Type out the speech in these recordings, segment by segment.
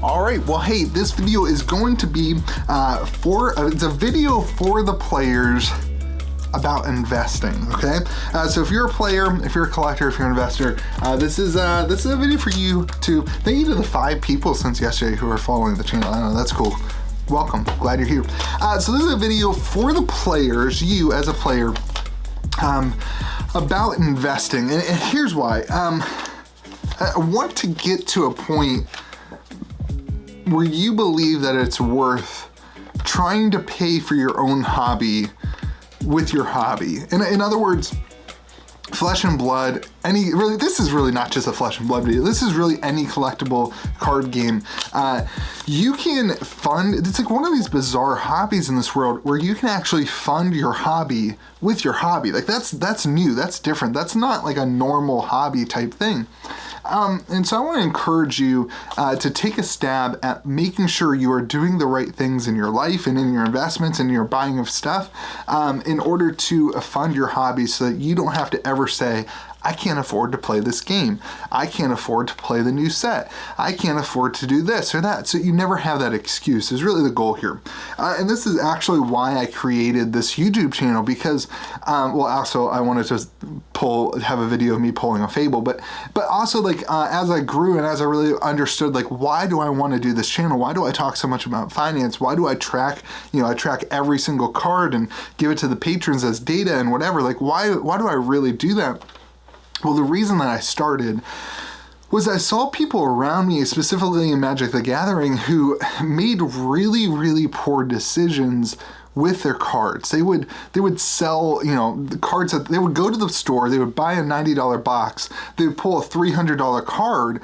All right, well, hey, this video is going to be it's a video for the players about investing, okay? So if you're a player, if you're a collector, if you're an investor, this is a video for you to, thank you to the 5 people since yesterday who are following the channel. I know, that's cool. Welcome, glad you're here. So this is a video for the players, you as a player, about investing. And here's why. I want to get to a point where you believe that it's worth trying to pay for your own hobby with your hobby. In other words, Flesh and Blood, this is really not just a Flesh and Blood video, this is really any collectible card game. You can fund, it's like one of these bizarre hobbies in this world where you can actually fund your hobby with your hobby. Like that's new, that's different. That's not like a normal hobby type thing. And so I want to encourage you to take a stab at making sure you are doing the right things in your life and in your investments and your buying of stuff in order to fund your hobby so that you don't have to ever say, I can't afford to play this game. I can't afford to play the new set. I can't afford to do this or that. So you never have that excuse is really the goal here. And this is actually why I created this YouTube channel because, well, also I wanted to have a video of me pulling a Fable, but also like as I grew and as I really understood, like, why do I want to do this channel? Why do I talk so much about finance? Why do I track, I track every single card and give it to the patrons as data and whatever? Like, why do I really do that? Well, the reason that I started was I saw people around me, specifically in Magic the Gathering, who made really, really poor decisions with their cards. They would sell, the cards that they would go to the store, they would buy a $90 box, they would pull a $300 card.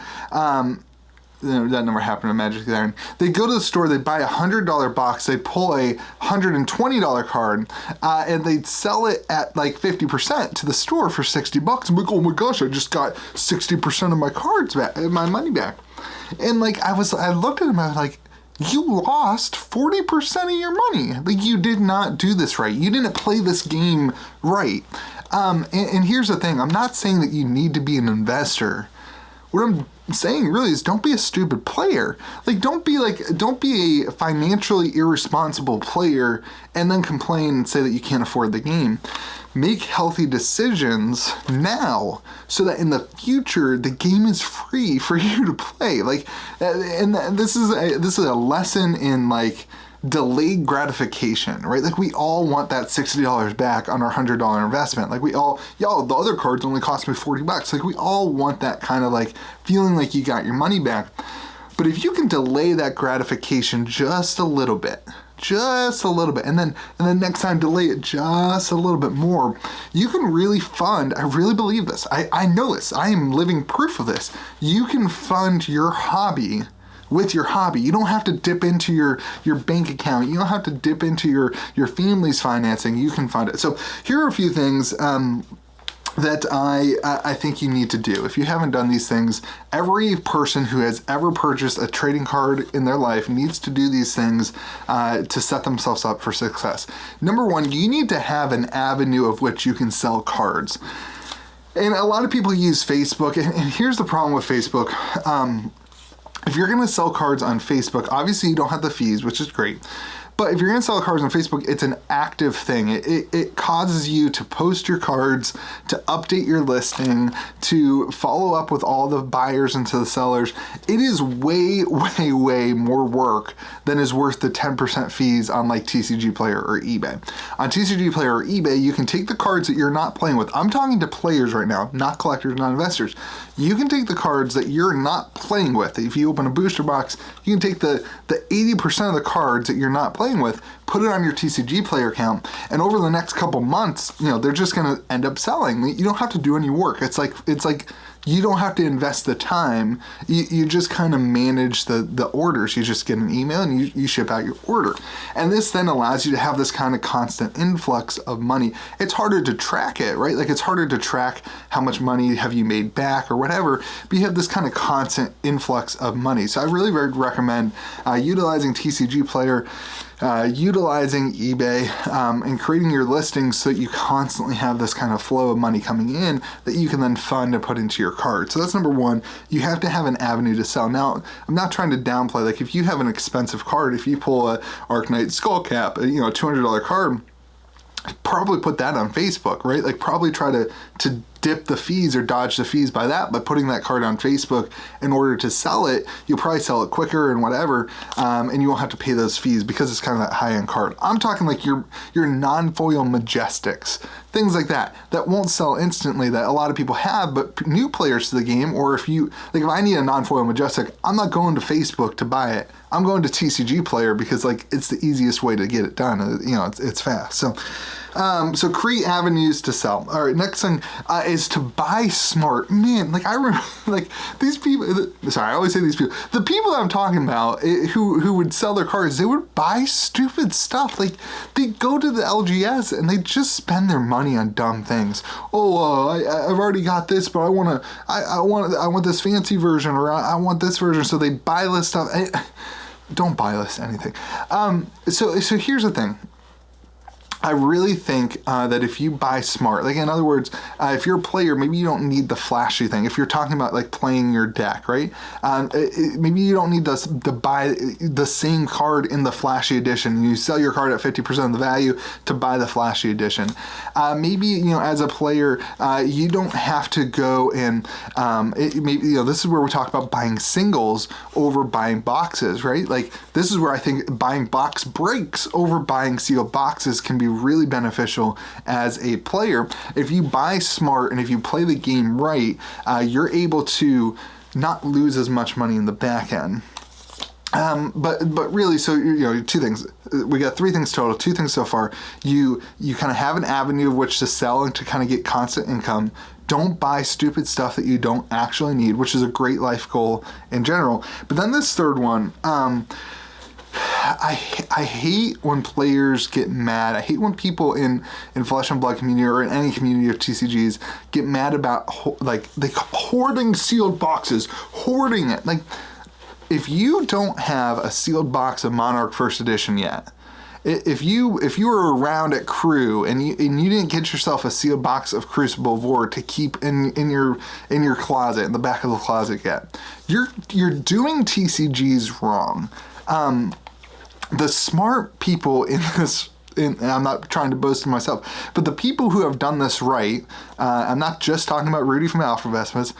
That never happened in Magic the Gathering. They go to the store, they buy a $100 box, they pull a $120 card, and they'd sell it at like 50% to the store for $60. I'm like, oh my gosh, I just got 60% of my cards back, my money back. And like, I looked at him, I was like, you lost 40% of your money. Like, you did not do this right. You didn't play this game right. And here's the thing, I'm not saying that you need to be an investor. What I'm saying really is don't be a stupid player. Like, don't be a financially irresponsible player and then complain and say that you can't afford the game. Make healthy decisions now so that in the future the game is free for you to play. Like, and this is a lesson in like delayed gratification, right? Like, we all want that $60 back on our $100 investment. Like, the other cards only cost me $40. Like, we all want that kind of like feeling like you got your money back. But if you can delay that gratification just a little bit, and then next time delay it just a little bit more, you can really fund, I really believe this, I know this, I am living proof of this, you can fund your hobby with your hobby. You don't have to dip into your bank account. You don't have to dip into your family's financing. You can fund it. So here are a few things that I think you need to do. If you haven't done these things, every person who has ever purchased a trading card in their life needs to do these things to set themselves up for success. Number one, you need to have an avenue of which you can sell cards. And a lot of people use Facebook, and here's the problem with Facebook. If you're going to sell cards on Facebook, obviously you don't have the fees, which is great. But if you're going to sell cards on Facebook, it's an active thing. It causes you to post your cards, to update your listing, to follow up with all the buyers and to the sellers. It is way, way, way more work than is worth the 10% fees on like TCG Player or eBay. On TCG Player or eBay, you can take the cards that you're not playing with. I'm talking to players right now, not collectors, not investors. You can take the cards that you're not playing with. If you open a booster box, you can take the 80% of the cards that you're not playing with, put it on your TCG Player account, and over the next couple months, they're just going to end up selling. You don't have to do any work. It's like you don't have to invest the time. You just kind of manage the orders. You just get an email and you ship out your order. And this then allows you to have this kind of constant influx of money. It's harder to track it, right? Like, it's harder to track how much money have you made back or whatever, but you have this kind of constant influx of money. So I really would recommend utilizing TCG Player, utilizing utilizing eBay and creating your listings so that you constantly have this kind of flow of money coming in that you can then fund and put into your card. So that's number one. You have to have an avenue to sell. Now, I'm not trying to downplay, like if you have an expensive card, if you pull a Arknight Skull Cap, a $200 card, probably put that on Facebook, right? Like probably try to dip the fees or dodge the fees by putting that card on Facebook in order to sell it. You'll probably sell it quicker and whatever, and you won't have to pay those fees because it's kind of that high-end card. I'm talking like your non-foil Majestics, things like that won't sell instantly, that a lot of people have, but new players to the game, or if I need a non-foil Majestic, I'm not going to Facebook to buy it. I'm going to TCG Player because like it's the easiest way to get it done. It's fast. So create avenues to sell. All right, next thing is to buy smart. Man, like I remember, like these people. Sorry, I always say these people. The people that I'm talking about who would sell their cards, they would buy stupid stuff. Like they go to the LGS and they just spend their money on dumb things. I've already got this, but I want this fancy version, or I want this version. So they buy this stuff. Don't buy this anything. So here's the thing. I really think that if you buy smart, like in other words, if you're a player, maybe you don't need the flashy thing. If you're talking about like playing your deck, right? Maybe you don't need to buy the same card in the flashy edition. You sell your card at 50% of the value to buy the flashy edition. Maybe, as a player, you don't have to go and this is where we talk about buying singles over buying boxes, right? Like this is where I think buying box breaks over buying sealed boxes can be really beneficial as a player. If you buy smart and if you play the game right, you're able to not lose as much money in the back end. But really, so two things. We got three things total. Two things so far. You kind of have an avenue of which to sell and to kind of get constant income. Don't buy stupid stuff that you don't actually need, which is a great life goal in general. But then this third one. I hate when players get mad. I hate when people in Flesh and Blood community or in any community of TCGs get mad about hoarding sealed boxes, hoarding it. Like if you don't have a sealed box of Monarch First Edition yet, if you were around at Crew and you didn't get yourself a sealed box of Crucible of War to keep in your closet, in the back of the closet yet, you're doing TCGs wrong. The smart people in this, and I'm not trying to boast of myself, but the people who have done this right, I'm not just talking about Rudy from Alpha Vespas,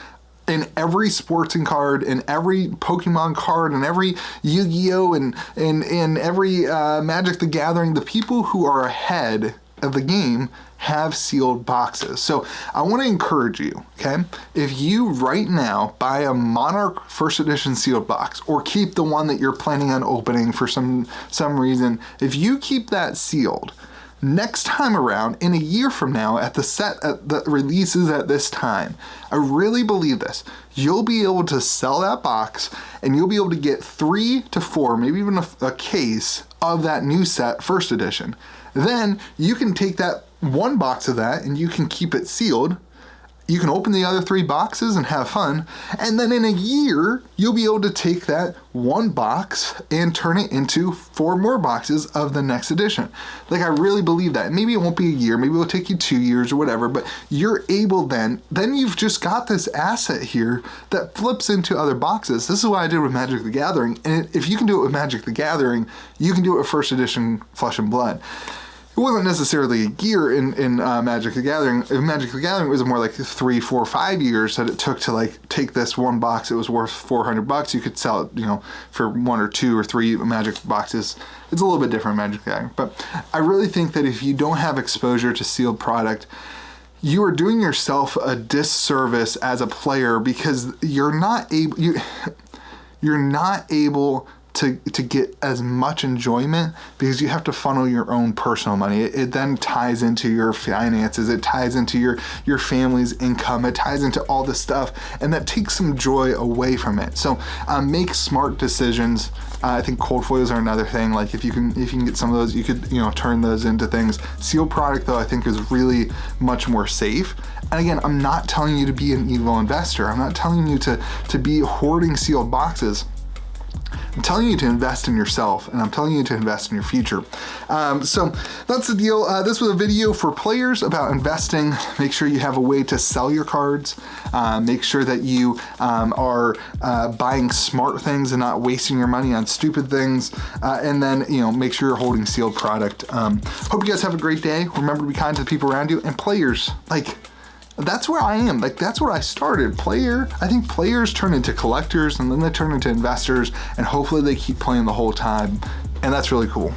in every sporting card, in every Pokemon card, in every Yu-Gi-Oh! and in every Magic the Gathering, the people who are ahead of the game have sealed boxes. So I want to encourage you, okay? If you right now buy a Monarch First Edition sealed box, or keep the one that you're planning on opening for some reason, if you keep that sealed, next time around, in a year from now, at the set at the releases at this time, I really believe this, you'll be able to sell that box and you'll be able to get 3 to 4, maybe even a case of that new set, First Edition. Then you can take that one box of that and you can keep it sealed. You can open the other 3 boxes and have fun. And then in a year, you'll be able to take that one box and turn it into 4 more boxes of the next edition. Like I really believe that. Maybe it won't be a year, maybe it'll take you 2 years or whatever, but you're able then you've just got this asset here that flips into other boxes. This is what I did with Magic the Gathering. And if you can do it with Magic the Gathering, you can do it with First Edition Flesh and Blood. It wasn't necessarily a year in Magic the Gathering. In Magic the Gathering, it was more like 3, 4, 5 years that it took to like take this one box. It was worth $400. You could sell it, for 1 or 2 or 3 Magic boxes. It's a little bit different in Magic the Gathering. But I really think that if you don't have exposure to sealed product, you are doing yourself a disservice as a player because you're not able to get as much enjoyment because you have to funnel your own personal money. It then ties into your finances. It ties into your family's income. It ties into all this stuff, and that takes some joy away from it. So make smart decisions. I think cold foils are another thing. Like if you can get some of those, you could turn those into things. Sealed product though, I think is really much more safe. And again, I'm not telling you to be an evil investor. I'm not telling you to be hoarding sealed boxes. I'm telling you to invest in yourself, and I'm telling you to invest in your future. So that's the deal. This was a video for players about investing. Make sure you have a way to sell your cards. Make sure that you are buying smart things and not wasting your money on stupid things. And then, make sure you're holding sealed product. Hope you guys have a great day. Remember to be kind to the people around you, and players, that's where I am. That's where I started. I think players turn into collectors, and then they turn into investors, and hopefully they keep playing the whole time. And that's really cool.